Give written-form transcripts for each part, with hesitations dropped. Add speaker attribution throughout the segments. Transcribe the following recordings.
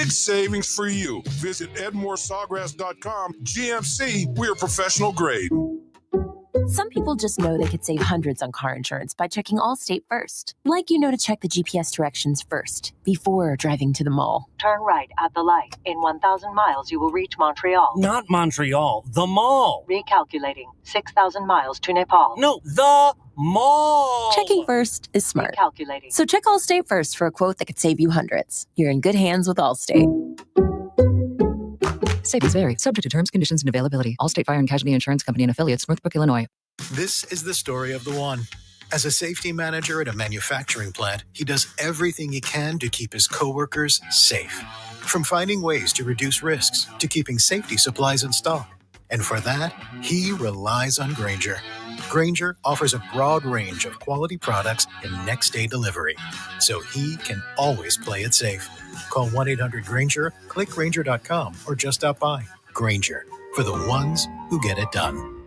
Speaker 1: big savings for you. Visit edmoresawgrass.com. GMC, we're professional grade.
Speaker 2: Some people just know they could save hundreds on car insurance by checking Allstate first. Like to check the GPS directions first before driving to the mall.
Speaker 3: Turn right at the light. In 1,000 miles, you will reach Montreal.
Speaker 4: Not Montreal, the mall.
Speaker 3: Recalculating. 6,000 miles to Nepal.
Speaker 4: No, the mall.
Speaker 2: Checking first is smart.
Speaker 3: Recalculating.
Speaker 2: So check Allstate first for a quote that could save you hundreds. You're in good hands with Allstate.
Speaker 5: Savings vary, subject to terms, conditions, and availability. Allstate Fire and Casualty Insurance Company and Affiliates, Northbrook, Illinois.
Speaker 6: This is the story of the one. As a safety manager at a manufacturing plant, he does everything he can to keep his coworkers safe. From finding ways to reduce risks to keeping safety supplies in stock. And for that, he relies on Grainger. Grainger offers a broad range of quality products and next-day delivery, so he can always play it safe. Call 1-800-GRAINGER, click Grainger.com, or just stop by. Grainger, for the ones who get it done.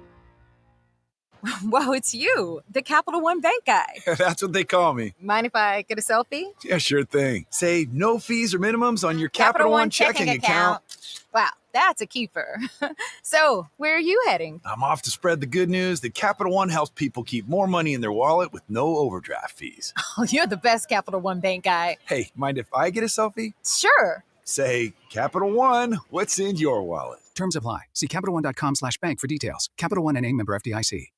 Speaker 7: Wow, it's you, the Capital One Bank guy.
Speaker 8: That's what they call me.
Speaker 7: Mind if I get a selfie?
Speaker 8: Yeah, sure thing. Say no fees or minimums on your Capital One checking account.
Speaker 7: Wow, that's a keeper. So, where are you heading?
Speaker 8: I'm off to spread the good news that Capital One helps people keep more money in their wallet with no overdraft fees.
Speaker 7: Oh, you're the best Capital One Bank guy.
Speaker 8: Hey, mind if I get a selfie?
Speaker 7: Sure.
Speaker 8: Say, Capital One, what's in your wallet?
Speaker 9: Terms apply. See CapitalOne.com/bank for details. Capital One NA, member FDIC.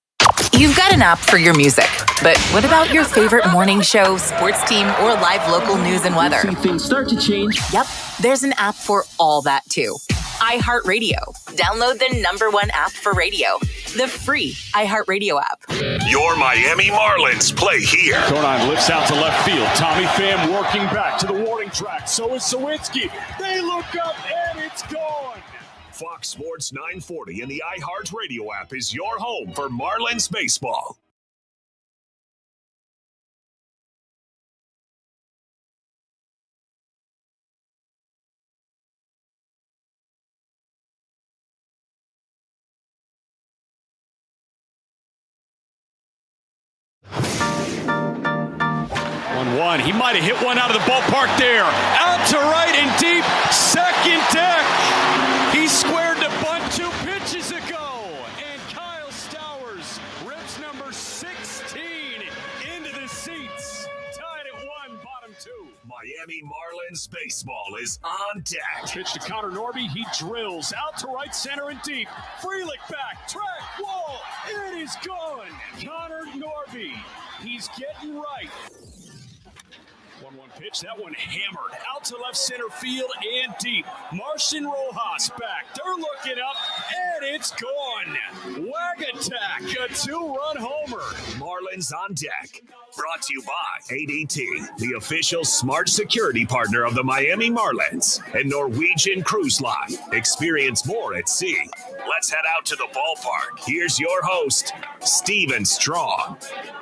Speaker 10: You've got an app for your music, but what about your favorite morning show, sports team, or live local news and weather?
Speaker 11: See things start to change.
Speaker 10: Yep, there's an app for all that too. iHeartRadio. Download the #1 app for radio, the free iHeartRadio app.
Speaker 12: Your Miami Marlins play here.
Speaker 13: Conine lifts out to left field. Tommy Pham working back to the warning track. So is Sawinski. They look up and it's gone.
Speaker 12: Fox Sports 940 and the iHeartRadio app is your home for Marlins baseball.
Speaker 13: He might have hit one out of the ballpark there. Out to right and deep. Second deck. He squared the bunt 2 pitches ago. And Kyle Stowers rips number 16 into the seats. Tied at 1, bottom 2.
Speaker 12: Miami Marlins baseball is on deck.
Speaker 13: Pitch to Connor Norby. He drills out to right center and deep. Frelick back. Track wall. It is gone. Connor Norby. He's getting right. 1-1 pitch. That one hammered out to left center field and deep. Martian Rojas back. They're looking up, and it's gone. Wag attack. A 2-run homer.
Speaker 12: Marlins on deck. Brought to you by ADT, the official smart security partner of the Miami Marlins, and Norwegian Cruise Line. Experience more at sea. Let's head out to the ballpark. Here's your host, Steven Strong.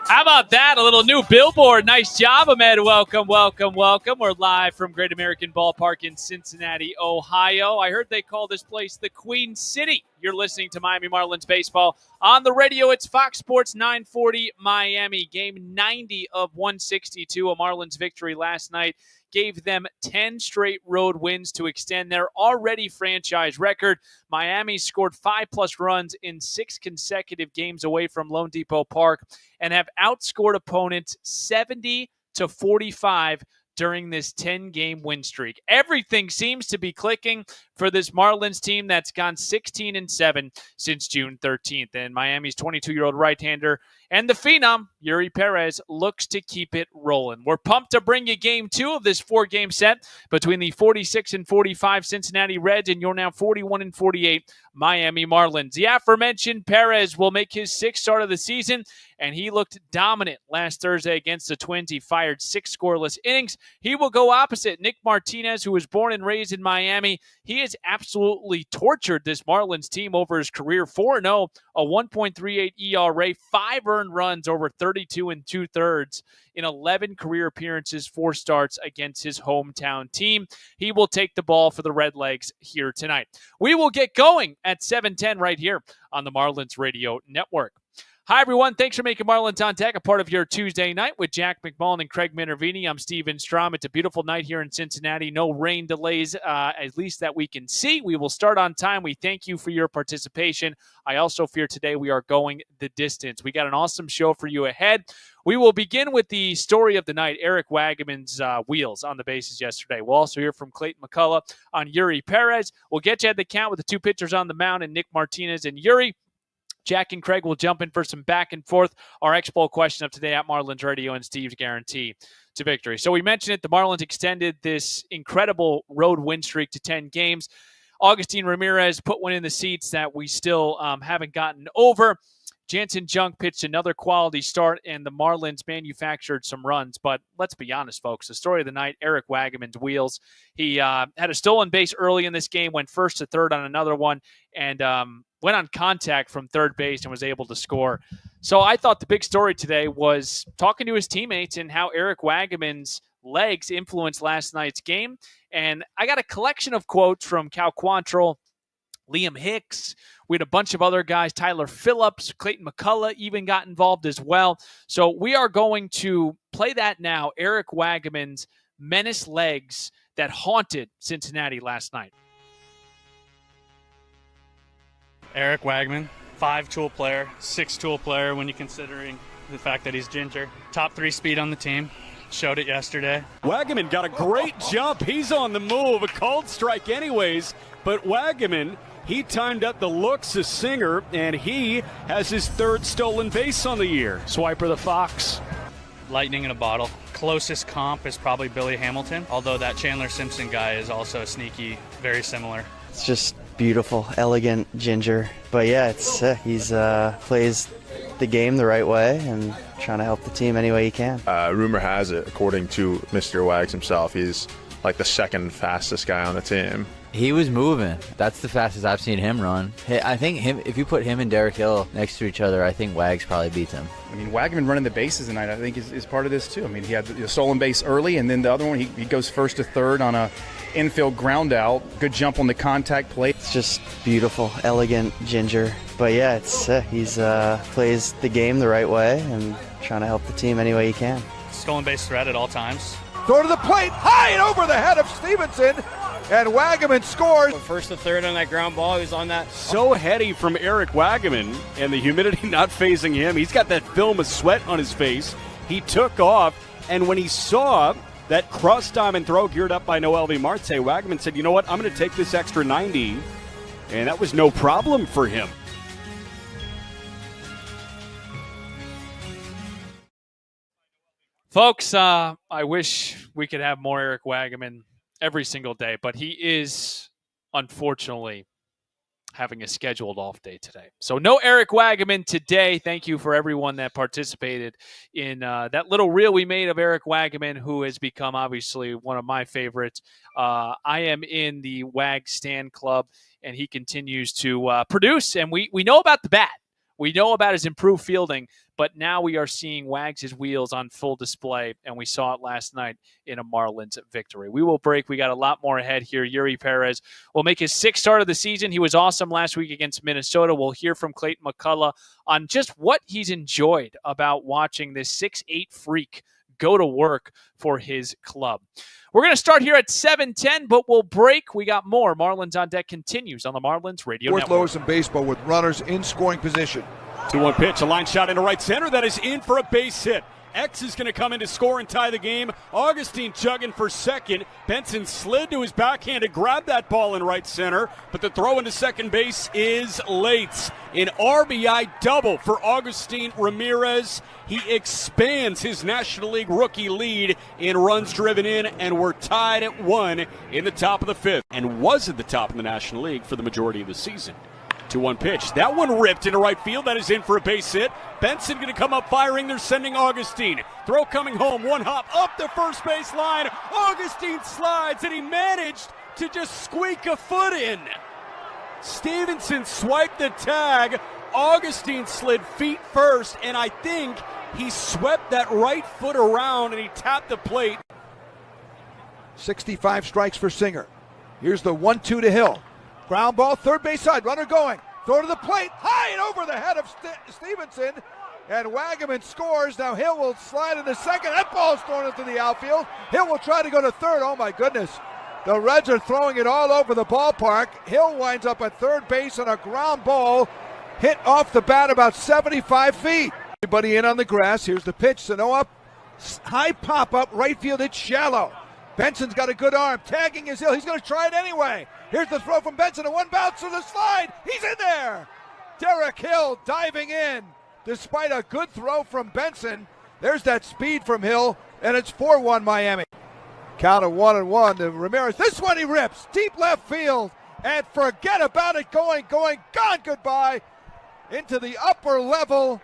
Speaker 14: How about that? A little new billboard. Nice job, Ahmed. Welcome, welcome, welcome. We're live from Great American Ballpark in Cincinnati, Ohio. I heard they call this place the Queen City. You're listening to Miami Marlins baseball on the radio. It's Fox Sports 940 Miami. Game 90 of 162. A Marlins victory last night gave them 10 straight road wins to extend their already franchise record. Miami scored 5+ runs in 6 consecutive games away from Lone Depot Park and have outscored opponents 70-45 during this 10-game win streak. Everything seems to be clicking for this Marlins team that's gone 16-7 since June 13th. And Miami's 22-year-old right-hander and the phenom, Yuri Perez, looks to keep it rolling. We're pumped to bring you Game 2 of this 4-game set between the 46-45 Cincinnati Reds and your now 41-48 Miami Marlins. The aforementioned Perez will make his 6th start of the season, and he looked dominant last Thursday against the Twins. He fired 6 scoreless innings. He will go opposite Nick Martinez, who was born and raised in Miami. He has absolutely tortured this Marlins team over his career. 4-0, a 1.38 ERA, 5 earned runs over 32 2/3 in 11 career appearances, 4 starts against his hometown team. He will take the ball for the Redlegs here tonight. We will get going at 7:10 right here on the Marlins Radio Network. Hi, everyone. Thanks for making Marlins on Deck a part of your Tuesday night with Jack McMullen and Craig Minervini. I'm Steven Strom. It's a beautiful night here in Cincinnati. No rain delays, at least that we can see. We will start on time. We thank you for your participation. I also fear today we are going the distance. We got an awesome show for you ahead. We will begin with the story of the night, Eric Wagaman's wheels on the bases yesterday. We'll also hear from Clayton McCullough on Yuri Perez. We'll get you at the count with the two pitchers on the mound and Nick Martinez and Yuri. Jack and Craig will jump in for some back and forth. Our Expo question of today at Marlins Radio and Steve's guarantee to victory. So we mentioned it. The Marlins extended this incredible road win streak to 10 games. Augustin Ramirez put one in the seats that we still haven't gotten over. Jansen Junk pitched another quality start, and the Marlins manufactured some runs. But let's be honest, folks. The story of the night, Eric Wagaman's wheels. He had a stolen base early in this game, went first to third on another one, and went on contact from third base and was able to score. So I thought the big story today was talking to his teammates and how Eric Wagaman's legs influenced last night's game. And I got a collection of quotes from Cal Quantrill, Liam Hicks. We had a bunch of other guys, Tyler Phillips, Clayton McCullough even got involved as well. So we are going to play that now, Eric Wagaman's menace legs that haunted Cincinnati last night.
Speaker 11: Eric Wagaman, 5-tool player, 6-tool player when you're considering the fact that he's ginger. Top 3 speed on the team. Showed it yesterday.
Speaker 13: Wagaman got a great jump. He's on the move. A cold strike anyways. But Wagaman, he timed up the looks as Singer, and he has his 3rd stolen base on the year. Swiper the Fox.
Speaker 11: Lightning in a bottle. Closest comp is probably Billy Hamilton, although that Chandler Simpson guy is also sneaky, very similar.
Speaker 15: It's just beautiful, elegant ginger. But yeah, it's he's plays the game the right way and trying to help the team any way he can.
Speaker 16: Rumor has it, according to Mr. Wags himself, he's like the 2nd fastest guy on the team.
Speaker 17: He was moving. That's the fastest I've seen him run. I think if you put him and Derek Hill next to each other, I think Wags probably beats him.
Speaker 18: I mean, Wagaman running the bases tonight, I think, is part of this too. I mean, he had the stolen base early, and then the other one, he goes first to third on a infield ground out. Good jump on the contact plate.
Speaker 15: It's just beautiful, elegant ginger. But yeah, it's he's plays the game the right way and trying to help the team any way he can.
Speaker 11: Stolen base threat at all times.
Speaker 19: Throw to the plate, high and over the head of Stevenson, and Wagaman scores.
Speaker 20: First to third on that ground ball, he was on that.
Speaker 13: So heady from Eric Wagaman, and the humidity not phasing him. He's got that film of sweat on his face. He took off, and when he saw that cross diamond throw geared up by Noelvi Marte, Wagaman said, you know what, I'm going to take this extra 90, and that was no problem for him.
Speaker 14: Folks, I wish we could have more Eric Wagaman every single day, but he is, unfortunately, having a scheduled off day today. So no Eric Wagaman today. Thank you for everyone that participated in that little reel we made of Eric Wagaman, who has become, obviously, one of my favorites. I am in the Wag Stan Club, and he continues to produce, and we know about the bat. We know about his improved fielding, but now we are seeing Wags' wheels on full display, and we saw it last night in a Marlins victory. We will break. We got a lot more ahead here. Yuri Perez will make his 6th start of the season. He was awesome last week against Minnesota. We'll hear from Clayton McCullough on just what he's enjoyed about watching this 6'8" freak go to work for his club. We're going to start here at 7:10, but we'll break. We got more. Marlins on Deck continues on the Marlins Radio
Speaker 19: Fourth
Speaker 14: Network.
Speaker 19: lowest in baseball with runners in scoring position.
Speaker 13: 2-1 pitch, a line shot into right center. That is in for a base hit. X is going to come in to score and tie the game. Augustine chugging for second. Benson slid to his backhand to grab that ball in right center, but the throw into second base is late. An RBI double for Augustin Ramirez. He expands his National League rookie lead in runs driven in, and we're tied at 1 in the top of the 5th, and was at the top of the National League for the majority of the season. 2-1 pitch. That one ripped into right field. That is in for a base hit. Benson going to come up firing. They're sending Augustine. Throw coming home. One hop up the first base line. Augustine slides, and he managed to just squeak a foot in. Stevenson swiped the tag. Augustine slid feet first, and I think he swept that right foot around, and he tapped the plate.
Speaker 19: 65 strikes for Singer. Here's the 1-2 to Hill. Ground ball, third base side, runner going. Throw to the plate, high and over the head of Stevenson, And Wagaman scores. Now Hill will slide into second. That ball's thrown into the outfield. Hill will try to go to third. Oh my goodness. The Reds are throwing it all over the ballpark. Hill winds up at third base on a ground ball hit off the bat about 75 feet. Everybody in on the grass. Here's the pitch. Sanoa, high pop-up, right field. It's shallow. Benson's got a good arm. Tagging is Hill. He's going to try it anyway. Here's the throw from Benson. A one bounce to the slide. He's in there. Derek Hill diving in. Despite a good throw from Benson, there's that speed from Hill, and it's 4-1 Miami. Count of 1-1 to Ramirez. This one he rips. Deep left field. And forget about it. Gone, goodbye. Into the upper level.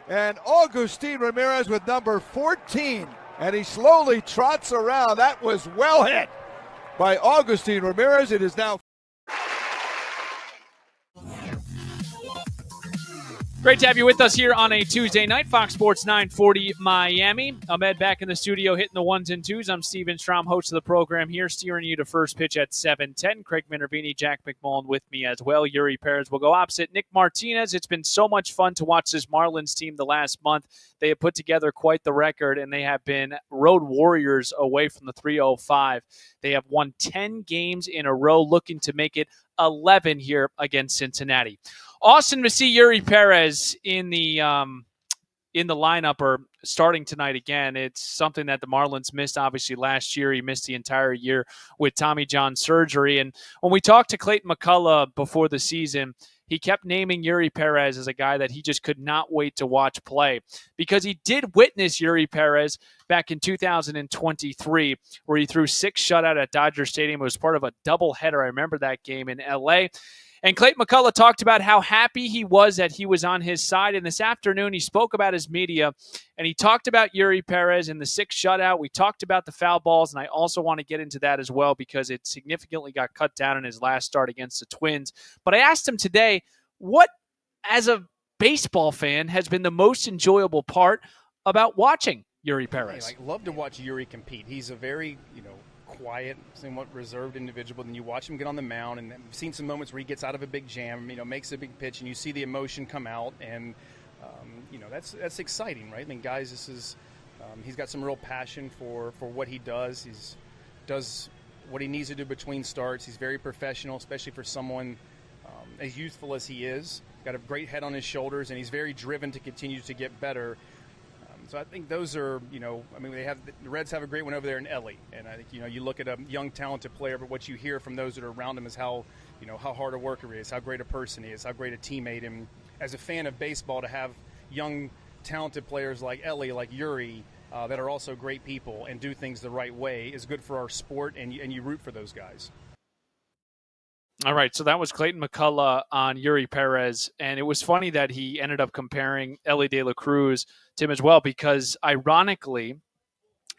Speaker 19: And Augustin Ramirez with number 14. And he slowly trots around. That was well hit by Augustin Ramirez. It is now.
Speaker 14: Great to have you with us here on a Tuesday night. Fox Sports 940 Miami. Ahmed back in the studio hitting the ones and twos. I'm Steven Strom, host of the program here, steering you to first pitch at 7:10. Craig Minervini, Jack McMullen with me as well. Yuri Perez will go opposite Nick Martinez. It's been so much fun to watch this Marlins team the last month. They have put together quite the record, and they have been road warriors away from the 305. They have won 10 games in a row, looking to make it 11 here against Cincinnati. Awesome to see Yuri Perez in the lineup or starting tonight again. It's something that the Marlins missed, obviously, last year. He missed the entire year with Tommy John surgery. And when we talked to Clayton McCullough before the season, he kept naming Yuri Perez as a guy that he just could not wait to watch play because he did witness Yuri Perez back in 2023 where he threw 6 shutout at Dodger Stadium. It was part of a doubleheader. I remember that game in L.A., and Clayton McCullough talked about how happy he was that he was on his side. And this afternoon, he spoke about his media, and he talked about Yuri Perez and the 6 shutout. We talked about the foul balls, and I also want to get into that as well because it significantly got cut down in his last start against the Twins. But I asked him today, what, as a baseball fan, has been the most enjoyable part about watching Yuri Perez?
Speaker 18: I love to watch Yuri compete. He's a very, quiet, somewhat reserved individual, but then you watch him get on the mound, and I've seen some moments where he gets out of a big jam, makes a big pitch, and you see the emotion come out, and that's exciting, right? I mean, guys, this is he's got some real passion for what he does. Does what he needs to do between starts. He's very professional, especially for someone as youthful as he is. Got a great head on his shoulders, and he's very driven to continue to get better. So I think those are, the Reds have a great one over there in Ellie. And I think, you look at a young, talented player, but what you hear from those that are around him is how hard a worker he is, how great a person he is, how great a teammate. And as a fan of baseball, to have young, talented players like Ellie, like Yuri, that are also great people and do things the right way is good for our sport, and you root for those guys.
Speaker 14: All right, so that was Clayton McCullough on Yuri Perez, and it was funny that he ended up comparing Elly De La Cruz to him as well because, ironically,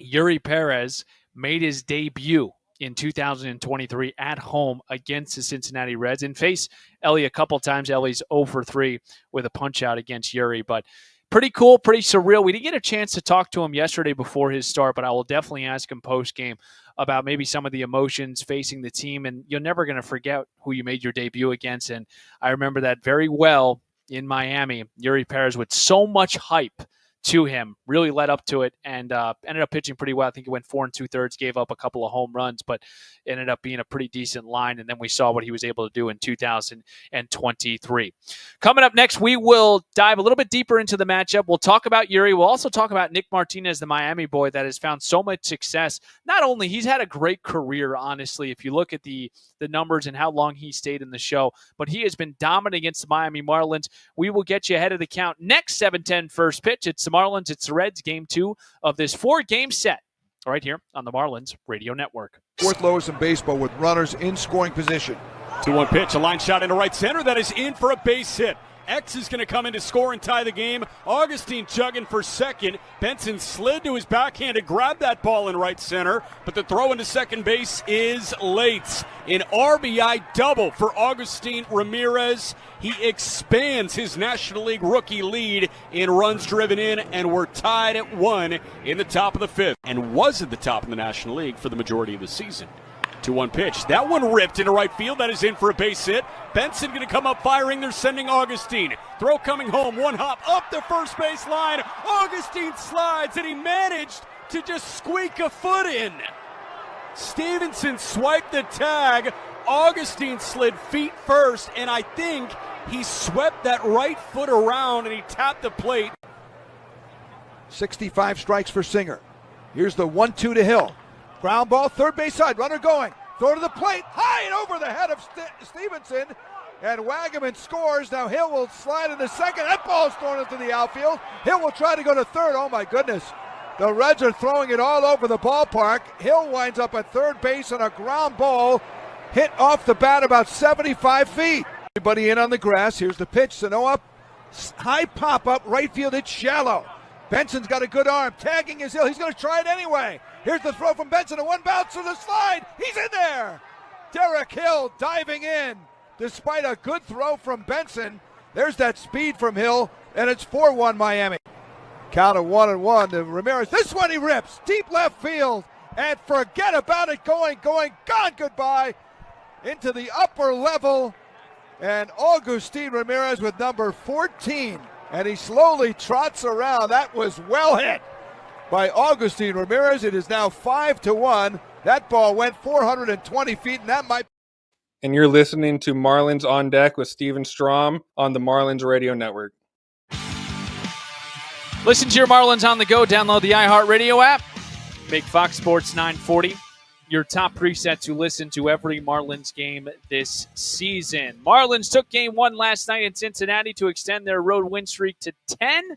Speaker 14: Yuri Perez made his debut in 2023 at home against the Cincinnati Reds and faced Elly a couple times. Ellie's 0 for 3 with a punch-out against Yuri, but pretty cool, pretty surreal. We didn't get a chance to talk to him yesterday before his start, but I will definitely ask him post-game about maybe some of the emotions facing the team. And you're never going to forget who you made your debut against. And I remember that very well in Miami. Yuri Perez with so much hype to him, really led up to it, and ended up pitching pretty well. I think he went 4 2/3, gave up a couple of home runs, but ended up being a pretty decent line. And then we saw what he was able to do in 2023. Coming up next, we will dive a little bit deeper into the matchup. We'll talk about Yuri. We'll also talk about Nick Martinez, the Miami boy that has found so much success. Not only, he's had a great career, honestly, if you look at the numbers and how long he stayed in the show, but he has been dominant against the Miami Marlins. We will get you ahead of the count next 7:10 first pitch. It's the Marlins, it's the Reds, game 2 of this 4-game set right here on the Marlins Radio Network.
Speaker 19: 4th lowest in baseball with runners in scoring position.
Speaker 13: 2-1 pitch, a line shot into right center. That is in for a base hit. X is going to come in to score and tie the game. Augustine chugging for second. Benson slid to his backhand to grab that ball in right center, but the throw into second base is late. An RBI double for Augustine Ramirez. He expands his National League rookie lead in runs driven in, and we're tied at 1 in the top of the 5th, and was at the top of the National League for the majority of the season. 2-1 pitch. That one ripped into right field. That is in for a base hit. Benson going to come up firing. They're sending Augustine. Throw coming home. One hop up the first base line. Augustine slides, and he managed to just squeak a foot in. Stevenson swiped the tag. Augustine slid feet first, and I think he swept that right foot around, and he tapped the plate.
Speaker 19: 65 strikes for Singer. Here's the 1-2 to Hill. Ground ball, third base side, runner going. Throw to the plate, high and over the head of Stevenson. And Wagaman scores. Now Hill will slide into second. That ball's thrown into the outfield. Hill will try to go to third. Oh my goodness. The Reds are throwing it all over the ballpark. Hill winds up at third base on a ground ball hit off the bat about 75 feet. Everybody in on the grass. Here's the pitch. Sanoa, high pop up, right field. It's shallow. Benson's got a good arm. Tagging is Hill. He's going to try it anyway. Here's the throw from Benson. A one bounce to the slide. He's in there. Derek Hill diving in despite a good throw from Benson. There's that speed from Hill, and it's 4-1 Miami. Count of 1-1 to Ramirez. This one he rips. Deep left field. And forget about it. Going, gone, goodbye. Into the upper level. And Augustine Ramirez with number 14. And he slowly trots around. That was well hit by Augustine Ramirez. It is now 5-1. That ball went 420 feet, and that might.
Speaker 21: And you're listening to Marlins on Deck with Steven Strom on the Marlins Radio Network.
Speaker 14: Listen to your Marlins on the go. Download the iHeartRadio app. Make Fox Sports 940 your top preset to listen to every Marlins game this season. Marlins took game 1 last night in Cincinnati to extend their road win streak to 10.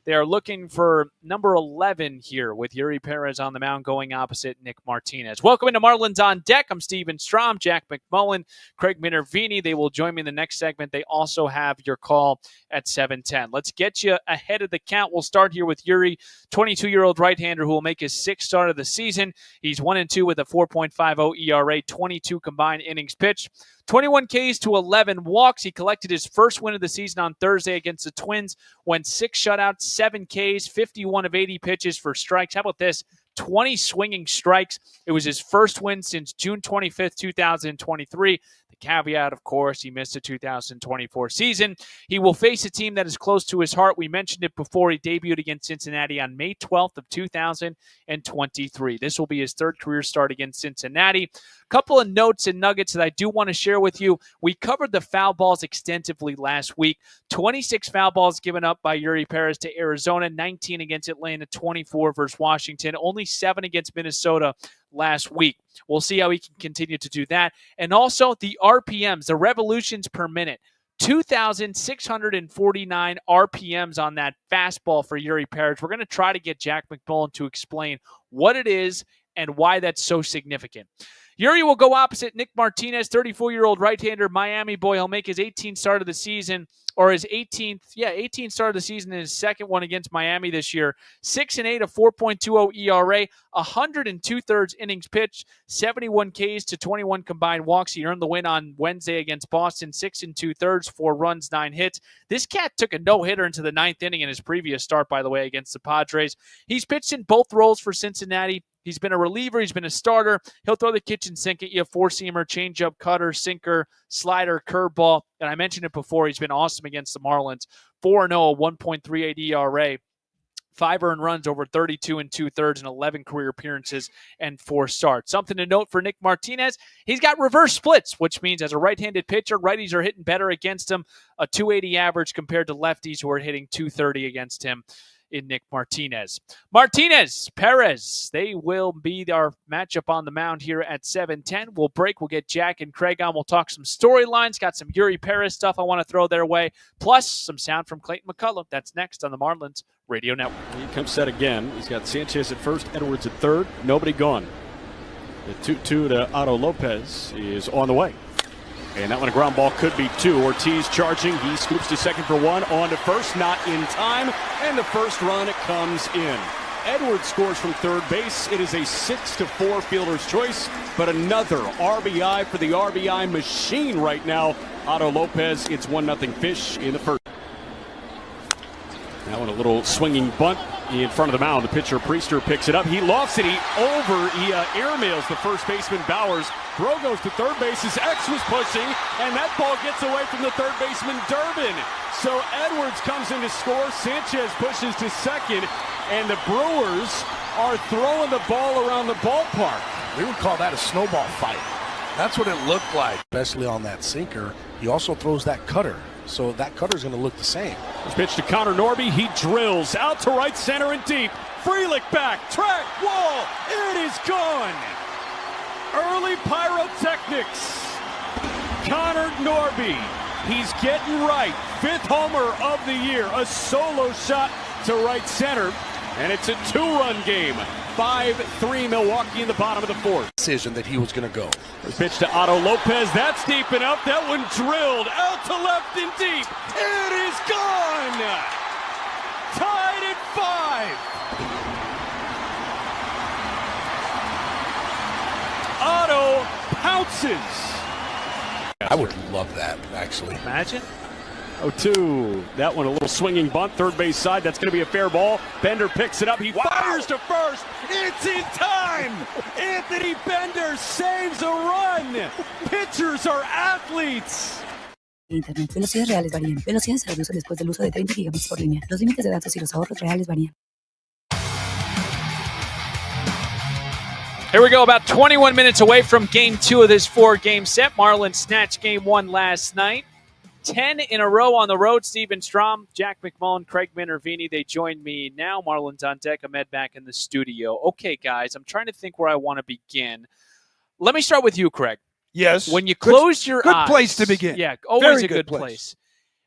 Speaker 14: They are looking for number 11 here with Yuri Perez on the mound going opposite Nick Martinez. Welcome into Marlins on Deck. I'm Steven Strom, Jack McMullen, Craig Minervini. They will join me in the next segment. They also have your call at 7:10. Let's get you ahead of the count. We'll start here with Yuri, 22-year-old right-hander who will make his 6th start of the season. He's 1-2 with a 4.50 ERA, 22 combined innings pitched. 21 Ks to 11 walks. He collected his first win of the season on Thursday against the Twins. Went 6 shutouts, 7 Ks, 51 of 80 pitches for strikes. How about this? 20 swinging strikes. It was his first win since June 25th, 2023. The caveat, of course, he missed the 2024 season. He will face a team that is close to his heart. We mentioned it before. He debuted against Cincinnati on May 12th of 2023. This will be his 3rd career start against Cincinnati. Couple of notes and nuggets that I do want to share with you. We covered the foul balls extensively last week. 26 foul balls given up by Yuri Perez to Arizona, 19 against Atlanta, 24 versus Washington, only 7 against Minnesota last week. We'll see how he can continue to do that. And also the RPMs, the revolutions per minute. 2,649 RPMs on that fastball for Yuri Perez. We're going to try to get Jack McMullen to explain what it is and why that's so significant. Yuri will go opposite Nick Martinez, 34-year-old right-hander Miami boy. He'll make his 18th start of the season, or his 18th start of the season in his second one against Miami this year. 6-8, a 4.20 ERA, 102 innings pitched, 71 Ks to 21 combined walks. He earned the win on Wednesday against Boston, 6 2/3, 4 runs, 9 hits. This cat took a no-hitter into the 9th inning in his previous start, by the way, against the Padres. He's pitched in both roles for Cincinnati. He's been a reliever. He's been a starter. He'll throw the kitchen sink at you, four-seamer, changeup, cutter, sinker, slider, curveball. And I mentioned it before. He's been awesome against the Marlins. 4-0, 1.38 ERA. 5 earned runs over 32 2/3 and 11 career appearances and 4 starts. Something to note for Nick Martinez, he's got reverse splits, which means as a right-handed pitcher, righties are hitting better against him. A 280 average compared to lefties who are hitting 230 against him in Nick Martinez. Martinez, Perez, they will be our matchup on the mound here at 7:10. We'll break. We'll get Jack and Craig on. We'll talk some storylines. Got some Yuri Perez stuff I want to throw their way, plus some sound from Clayton McCullough. That's next on the Marlins Radio Network.
Speaker 13: He comes set again. He's got Sanchez at first, Edwards at third. Nobody gone. The 2-2 to Otto Lopez is on the way. And that one, a ground ball, could be 2. Ortiz charging. He scoops to second for 1. On to first, not in time. And the first run comes in. Edwards scores from third base. It is a 6-4 fielder's choice, but another RBI for the RBI machine right now. Otto Lopez, it's 1-0 Fish in the first. That one, a little swinging bunt in front of the mound. The pitcher, Priester, picks it up. He lofts it. He airmails the first baseman, Bowers. Throw goes to third base as X was pushing, and that ball gets away from the third baseman, Durbin. So Edwards comes in to score. Sanchez pushes to second, and the Brewers are throwing the ball around the ballpark.
Speaker 1: We would call that a snowball fight. That's what it looked like, especially on that sinker. He also throws that cutter, so that cutter's going to look the same.
Speaker 13: This pitch to Connor Norby. He drills out to right center and deep. Frelick back, track, wall. It is gone. Early pyrotechnics. Connor Norby. He's getting right. 5th homer of the year. A solo shot to right center. And it's a 2-run game. 5-3 Milwaukee in the bottom of the 4th.
Speaker 1: Decision that he was going to go.
Speaker 13: This pitch to Otto Lopez. That's deep enough. That one drilled out to left and deep. It is gone. Tied at 5. Otto pounces.
Speaker 1: I would love that, actually.
Speaker 14: Imagine.
Speaker 13: 0-2. That one a little swinging bunt, third base side. That's going to be a fair ball. Bender picks it up. He fires to first. It's in time. Anthony Bender saves a run. Pitchers are athletes.
Speaker 22: Internet. Velocidades reales varían. Velocidades se reducen después del uso de 30 gigabits por línea. Los límites de datos y los ahorros reales varían.
Speaker 14: Here we go, about 21 minutes away from Game 2 of this 4-game set. Marlins snatched Game 1 last night. 10 in a row on the road. Steven Strom, Jack McMullen, Craig Minervini, they joined me now. Marlins on deck. Ahmed back in the studio. Okay, guys, I'm trying to think where I want to begin. Let me start with you, Craig.
Speaker 19: Yes.
Speaker 14: When you closed your eyes.
Speaker 19: Good place to begin.
Speaker 14: Yeah, always
Speaker 19: Very
Speaker 14: a good place.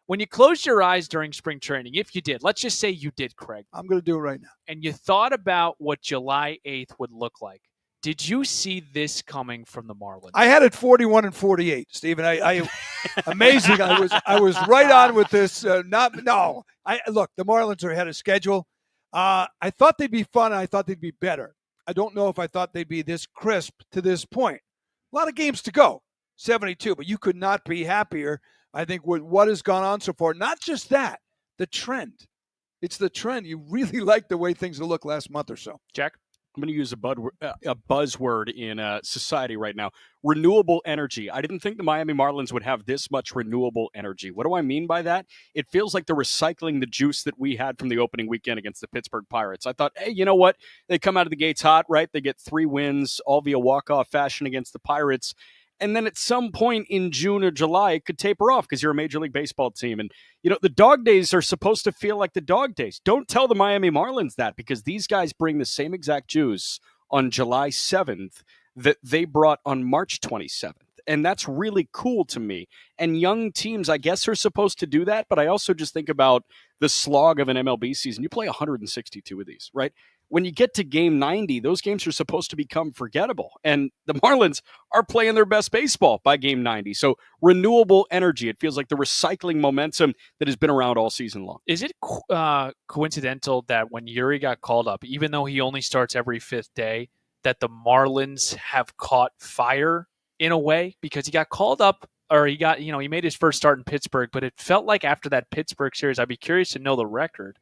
Speaker 14: When you closed your eyes during spring training, if you did, let's just say you did, Craig.
Speaker 19: I'm going to do it right now.
Speaker 14: And you thought about what July 8th would look like. Did you see this coming from the Marlins?
Speaker 19: I had it 41 and 48, Stephen. Amazing. I was right on with this. Look, the Marlins are ahead of schedule. I thought they'd be fun. And I thought they'd be better. I don't know if I thought they'd be this crisp to this point. A lot of games to go, 72, but you could not be happier, I think, with what has gone on so far. Not just that, the trend. It's the trend. You really like the way things look last month or so.
Speaker 14: Jack?
Speaker 13: I'm going to use a buzzword in society right now. Renewable energy. I didn't think the Miami Marlins would have this much renewable energy. What do I mean by that? It feels like they're recycling the juice that we had from the opening weekend against the Pittsburgh Pirates. I thought, hey, you know what? They come out of the gates hot, right? They get 3 wins, all via walk-off fashion against the Pirates. And then at some point in June or July, it could taper off because you're a Major League Baseball team. And, the dog days are supposed to feel like the dog days. Don't tell the Miami Marlins that, because these guys bring the same exact juice on July 7th that they brought on March 27th. And that's really cool to me. And young teams, I guess, are supposed to do that. But I also just think about the slog of an MLB season. You play 162 of these, right? When you get to game 90, those games are supposed to become forgettable. And the Marlins are playing their best baseball by game 90. So renewable energy, it feels like the recycling momentum that has been around all season long.
Speaker 14: Is it coincidental that when Yuri got called up, even though he only starts every 5th day, that the Marlins have caught fire in a way? Because he got called up, or he made his first start in Pittsburgh, but it felt like after that Pittsburgh series, I'd be curious to know the record,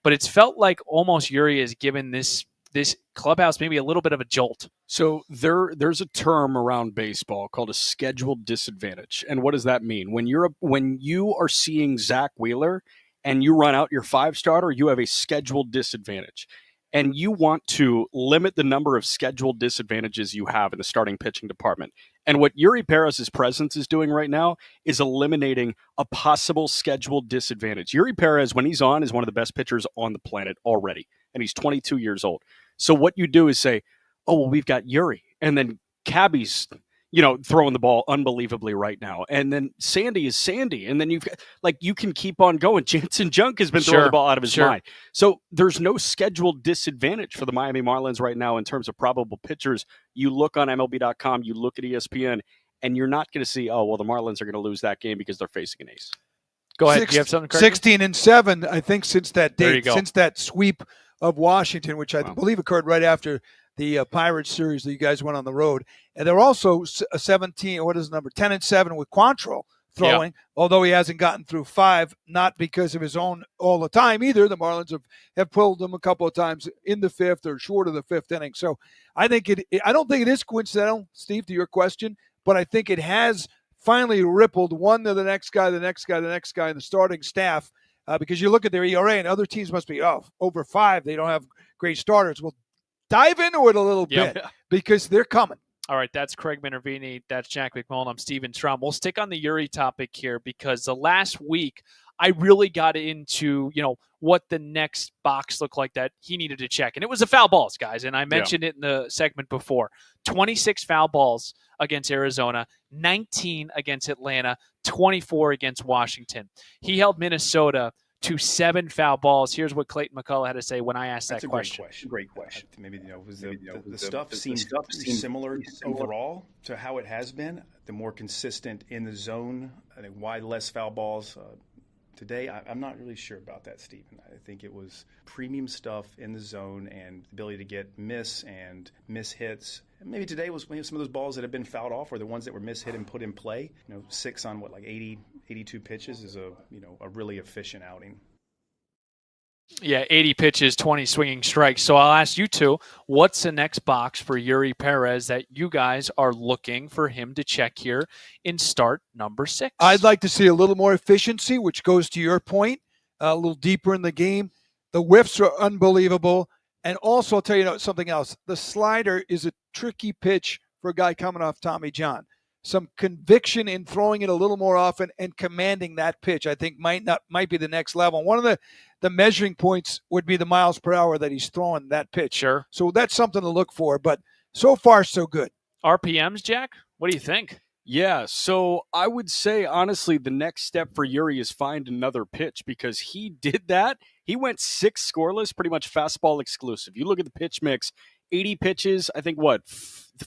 Speaker 14: but it's felt like almost Yuri has given this clubhouse maybe a little bit of a jolt.
Speaker 13: So there's a term around baseball called a scheduled disadvantage. And what does that mean? When you are seeing Zach Wheeler and you run out your 5-starter, you have a scheduled disadvantage. And you want to limit the number of scheduled disadvantages you have in the starting pitching department. And what Yuri Perez's presence is doing right now is eliminating a possible scheduled disadvantage. Yuri Perez, when he's on, is one of the best pitchers on the planet already. And he's 22 years old. So what you do is say, oh, well, we've got Yuri. And then Cabby's, throwing the ball unbelievably right now. And then Sandy is Sandy. And then you can keep on going. Jansen Junk has been throwing the ball out of his mind. So there's no scheduled disadvantage for the Miami Marlins right now in terms of probable pitchers. You look on MLB.com, you look at ESPN, and you're not going to see, oh, well, the Marlins are going to lose that game because they're facing an ace.
Speaker 14: Go ahead. Do you have something, Craig?
Speaker 19: 16 and 7, I think, since that date, since that sweep of Washington, which I believe occurred right after the Pirates series that you guys went on the road. And they're also 10 and 7 with Quantrill throwing, although he hasn't gotten through 5, not because of his own all the time either. The Marlins have pulled him a couple of times in the 5th or short of the 5th inning. So I don't think it is coincidental, Steve, to your question, but I think it has finally rippled one to the next guy, the next guy, the next guy in the starting staff, because you look at their ERA and other teams must be over 5. They don't have great starters. Well, dive into it a little bit because they're coming.
Speaker 14: All right, that's Craig Minervini. That's Jack McMullen. I'm Steven Strom. We'll stick on the Yuri topic here because the last week I really got into, what the next box looked like that he needed to check. And it was the foul balls, guys. And I mentioned it in the segment before. 26 foul balls against Arizona, 19 against Atlanta, 24 against Washington. He held Minnesota to 7 foul balls. Here's what Clayton McCullough had to say when I asked that question.
Speaker 18: Great question. Maybe the stuff seems similar overall to how it has been. The more consistent in the zone. I think why less foul balls today. I'm not really sure about that, Stephen. I think it was premium stuff in the zone and the ability to get miss hits. And maybe today was some of those balls that have been fouled off or the ones that were hit and put in play. 6 on 82 pitches is a really efficient outing.
Speaker 14: Yeah, 80 pitches, 20 swinging strikes. So I'll ask you two, what's the next box for Yuri Perez that you guys are looking for him to check here in start number 6?
Speaker 19: I'd like to see a little more efficiency, which goes to your point, a little deeper in the game. The whiffs are unbelievable. And also, I'll tell you something else. The slider is a tricky pitch for a guy coming off Tommy John. Some conviction in throwing it a little more often and commanding that pitch, I think, might be the next level. One of the measuring points would be the miles per hour that he's throwing that pitch.
Speaker 14: Sure.
Speaker 19: So that's something to look for. But so far, so good.
Speaker 14: RPMs, Jack? What do you think?
Speaker 3: Yeah, so I would say, honestly, the next step for Yuri is find another pitch because he did that. He went 6 scoreless, pretty much fastball exclusive. You look at the pitch mix, 80 pitches, I think,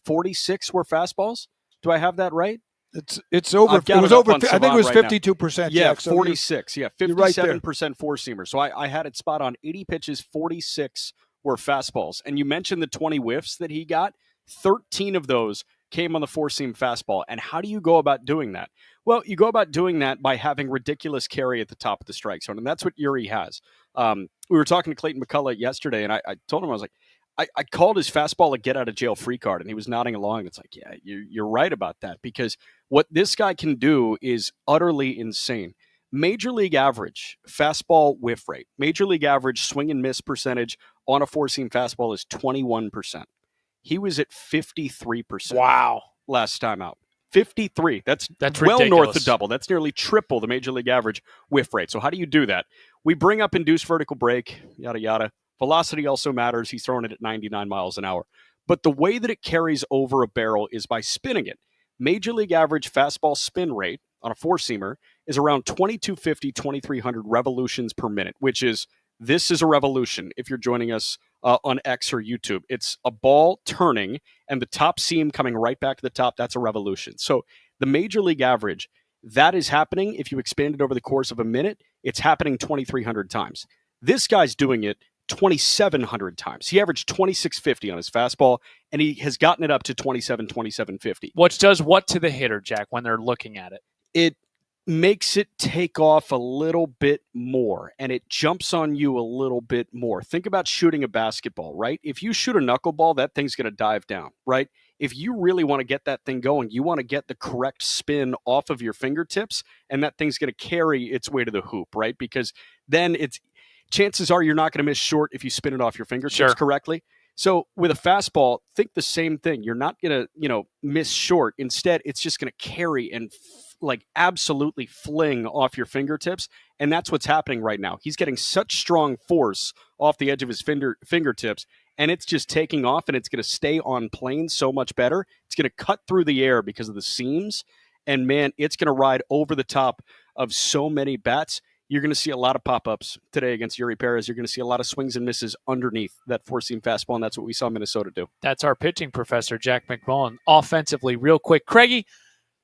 Speaker 3: 46 were fastballs? Do I have that right?
Speaker 19: It's over. It was over. I think it was 52%.
Speaker 3: Yeah,
Speaker 19: Jack,
Speaker 3: 46. Yeah, 57% four seamer. So I had it spot on. 80 pitches, 46 were fastballs. And you mentioned the 20 whiffs that he got. 13 of those came on the four-seam fastball. And how do you go about doing that? Well, you go about doing that by having ridiculous carry at the top of the strike zone, and that's what Yuri has. We were talking to Clayton McCullough yesterday, and I told him, I was like, I called his fastball a get-out-of-jail-free card, and he was nodding along. It's like, yeah, you're right about that, because what this guy can do is utterly insane. Major league average fastball whiff rate, major league average swing and miss percentage on a four-seam fastball is 21%. He was at 53%.
Speaker 14: Wow.
Speaker 3: Last time out. 53. That's well
Speaker 14: ridiculous.
Speaker 3: North of double. That's nearly triple the major league average whiff rate. So how do you do that? We bring up induced vertical break, yada, yada. Velocity also matters. He's throwing it at 99 miles an hour. But the way that it carries over a barrel is by spinning it. Major league average fastball spin rate on a four-seamer is around 2250, 2300 revolutions per minute, this is a revolution if you're joining us on X or YouTube. It's a ball turning and the top seam coming right back to the top. That's a revolution. So the major league average, that is happening. If you expand it over the course of a minute, it's happening 2,300 times. This guy's doing it 2,700 times. He averaged 2,650 on his fastball, and he has gotten it up to 2,750.
Speaker 14: Which does what to the hitter, Jack, when they're looking at it?
Speaker 3: It makes it take off a little bit more, and it jumps on you a little bit more. Think about shooting a basketball, right? If you shoot a knuckleball, that thing's going to dive down, right? If you really want to get that thing going, you want to get the correct spin off of your fingertips, and that thing's going to carry its way to the hoop, right? Because then chances are you're not going to miss short if you spin it off your fingertips correctly. So with a fastball, think the same thing. You're not going to, miss short. Instead, it's just going to carry and absolutely fling off your fingertips. And that's what's happening right now. He's getting such strong force off the edge of his fingertips, and it's just taking off, and it's going to stay on plane so much better. It's going to cut through the air because of the seams. And man, it's going to ride over the top of so many bats. You're going to see a lot of pop-ups today against Yuri Perez. You're going to see a lot of swings and misses underneath that four-seam fastball, and that's what we saw Minnesota do.
Speaker 14: That's our pitching professor, Jack McMullen. Offensively, real quick. Craigie,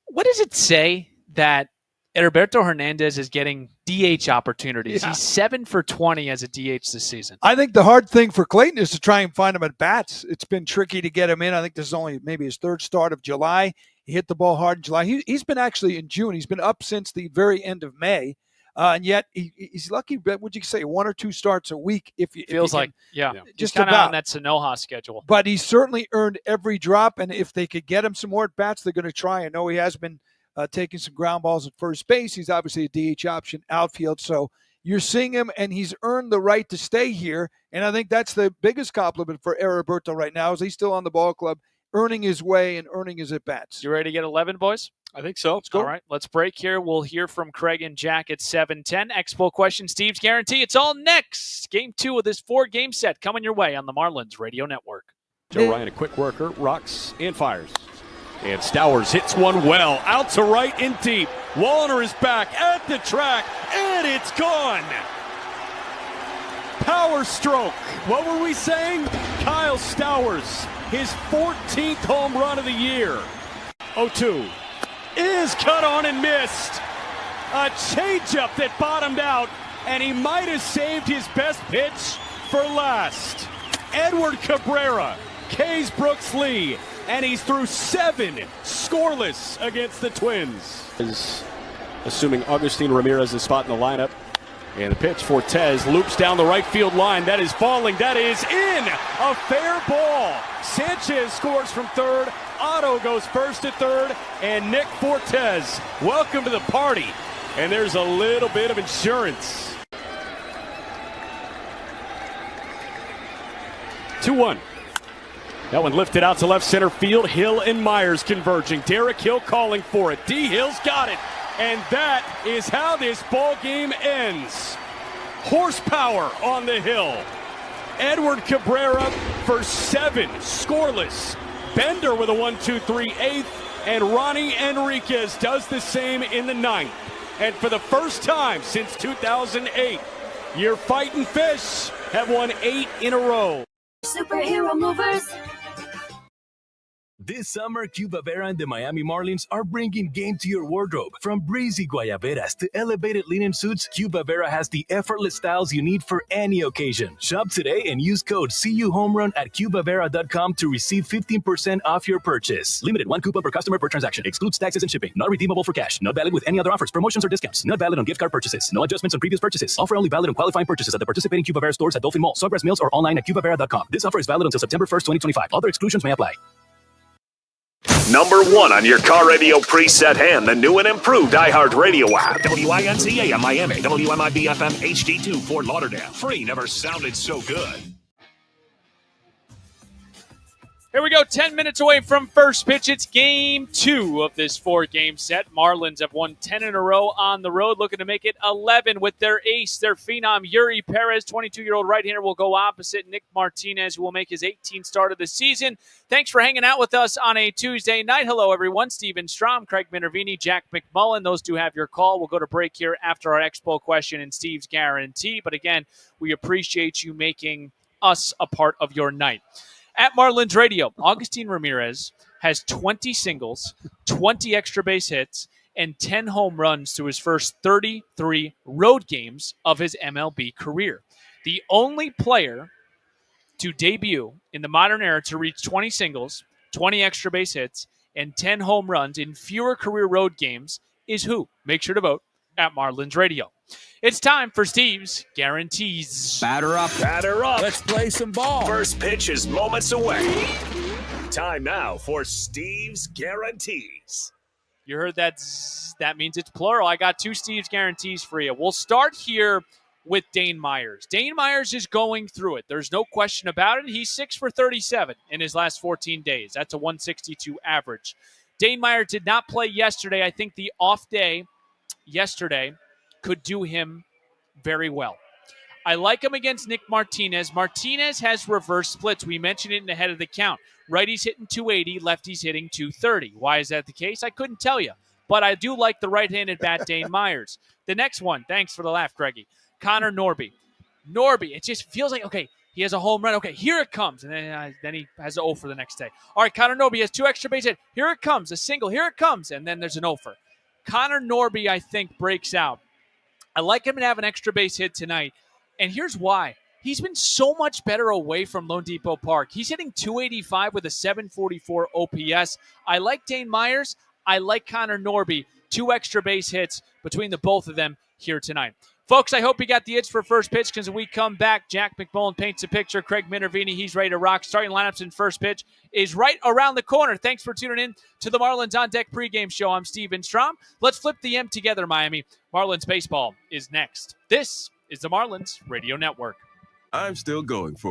Speaker 14: what does it say that Heriberto Hernandez is getting DH opportunities? He's 7 for 20 as a DH this season.
Speaker 19: I think the hard thing for Clayton is to try and find him at bats. It's been tricky to get him in. I think this is only maybe his third start of July. He hit the ball hard in July. He's been actually in June. He's been up since the very end of May. And yet he's lucky, would you say, 1 or 2 starts a week?
Speaker 14: Feels like,
Speaker 19: just
Speaker 14: he's kind of
Speaker 19: about
Speaker 14: on that Sanoha schedule.
Speaker 19: But he's certainly earned every drop, and if they could get him some more at-bats, they're going to try. I know he has been taking some ground balls at first base. He's obviously a DH option outfield, so you're seeing him, and he's earned the right to stay here, and I think that's the biggest compliment for Roberto right now is he's still on the ball club, earning his way and earning his at-bats.
Speaker 14: You ready to get 11, boys?
Speaker 3: I think so.
Speaker 19: Let's go.
Speaker 14: All right, let's break here. We'll hear from Craig and Jack at 7:10. Expo question, Steve's guarantee. It's all next. Game 2 of this 4-game set coming your way on the Marlins Radio Network.
Speaker 13: Joe Ryan, a quick worker, rocks and fires. And Stowers hits one well, out to right and deep. Wallner is back at the track, and it's gone. Power stroke. What were we saying? Kyle Stowers, his 14th home run of the year. 0-2 is cut on and missed. A changeup that bottomed out, and he might have saved his best pitch for last. Edward Cabrera, K's Brooks Lee, and he's through 7 scoreless against the Twins. Is assuming Agustin Ramirez's spot in the lineup. And the pitch for Tez loops down the right field line. That is falling. That is in. A fair ball. Sanchez scores from third. Otto goes first at third. And Nick Fortes, welcome to the party. And there's a little bit of insurance. 2-1. That one lifted out to left center field. Hill and Myers converging. Derek Hill calling for it. D. Hill's got it. And that is how this ball game ends. Horsepower on the hill. Edward Cabrera for 7 scoreless. Bender with a 1-2-3 8th. And Ronnie Enriquez does the same in the 9th. And for the first time since 2008, your Fightin' Fish have won 8 in a row.
Speaker 22: Superhero movers.
Speaker 2: This summer, Cuba Vera and the Miami Marlins are bringing game to your wardrobe. From breezy guayaberas to elevated linen suits, Cuba Vera has the effortless styles you need for any occasion. Shop today and use code CUHomeRun at CubaVera.com to receive 15% off your purchase. Limited 1 coupon per customer per transaction. Excludes taxes and shipping. Not redeemable for cash. Not valid with any other offers, promotions, or discounts. Not valid on gift card purchases. No adjustments on previous purchases. Offer only valid on qualifying purchases at the participating Cuba Vera stores at Dolphin Mall, Sawgrass Mills, or online at CubaVera.com. This offer is valid until September 1st, 2025. Other exclusions may apply.
Speaker 12: Number 1 on your car radio preset and the new and improved iHeartRadio app. WINCA in Miami. WMIB FM HD2 Fort Lauderdale. Free never sounded so good.
Speaker 14: Here we go, 10 minutes away from first pitch. It's game 2 of this 4-game set. Marlins have won 10 in a row on the road, looking to make it 11 with their ace, their phenom, Yuri Perez. 22-year-old right-hander will go opposite Nick Martinez, who will make his 18th start of the season. Thanks for hanging out with us on a Tuesday night. Hello, everyone. Steven Strom, Craig Minervini, Jack McMullen. Those two have your call. We'll go to break here after our Expo question and Steve's guarantee. But again, we appreciate you making us a part of your night. At Marlins Radio, Agustin Ramirez has 20 singles, 20 extra base hits, and 10 home runs through his first 33 road games of his MLB career. The only player to debut in the modern era to reach 20 singles, 20 extra base hits, and 10 home runs in fewer career road games is who? Make sure to vote at Marlins Radio. It's time for Steve's Guarantees.
Speaker 12: Batter up. Batter up. Let's play some ball. First pitch is moments away. Time now for Steve's Guarantees.
Speaker 14: You heard that means it's plural. I got 2 Steve's Guarantees for you. We'll start here with Dane Myers. Dane Myers is going through it. There's no question about it. He's 6 for 37 in his last 14 days. That's a 162 average. Dane Myers did not play yesterday. I think the off day yesterday could do him very well. I like him against Nick Martinez. Martinez has reverse splits. We mentioned it in the head of the count. Righty's hitting 280, lefty's hitting 230. Why is that the case? I couldn't tell you. But I do like the right-handed bat, Dane Myers. The next one, thanks for the laugh, Greggy. Connor Norby. Norby, it just feels like, okay, he has a home run. Okay, here it comes. And then he has an 0 for the next day. All right, Connor Norby has 2 extra base hits. Here it comes, a single. Here it comes. And then there's an 0 for. Connor Norby, I think, breaks out. I like him to have an extra base hit tonight. And here's why. he's been so much better away from Lone Depot Park. He's hitting .285 with a .744 OPS. I like Dane Myers. I like Connor Norby. 2 extra base hits between the both of them here tonight. Folks, I hope you got the itch for first pitch, because when we come back, Jack McMullen paints a picture. Craig Minervini, he's ready to rock. Starting lineups in first pitch is right around the corner. Thanks for tuning in to the Marlins On Deck pregame show. I'm Steven Strom. Let's flip the M together, Miami. Marlins baseball is next. This is the Marlins Radio Network.
Speaker 4: I'm still going for it.